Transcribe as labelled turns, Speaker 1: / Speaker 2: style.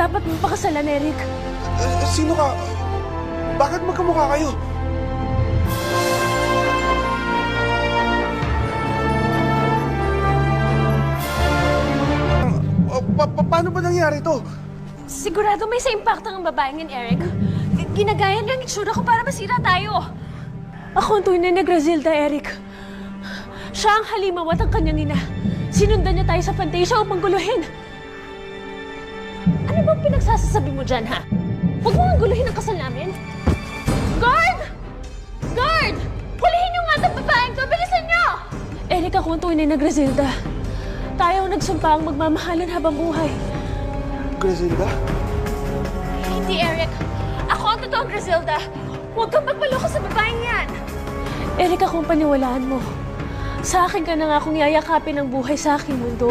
Speaker 1: dapat mong pakasalan, Eric.
Speaker 2: Sino ka? Bakit magkamukha kayo? Paano ba nangyari to?
Speaker 1: Sigurado may sa impact ang babaeng yan, Eric. Ginagaya niya ang itsura ko para masira tayo. Ako ang tunay na Grazilda, Eric. Siya ang halimaw at ang kanyang ina. Sinundan niya tayo sa Fantasia upang guluhin. Ano bang pinagsasasabi mo dyan, ha? Huwag mo nga guluhin ang kasal namin. Guard! Guard! Hulihin niyo nga itong babaeng to! Bilisan niyo! Eric, ako ang tunay na Grazilda. Tayo ang nagsumpa ang magmamahalan habang buhay.
Speaker 2: Grazilda?
Speaker 1: Hindi, Eric. Ako ang totoong Grazilda. Huwag kang magmaloko sa babaeng yan. Eric, ako ang paniwalaan mo. Sa akin ka na nga kung yayakapin ang buhay sa aking mundo.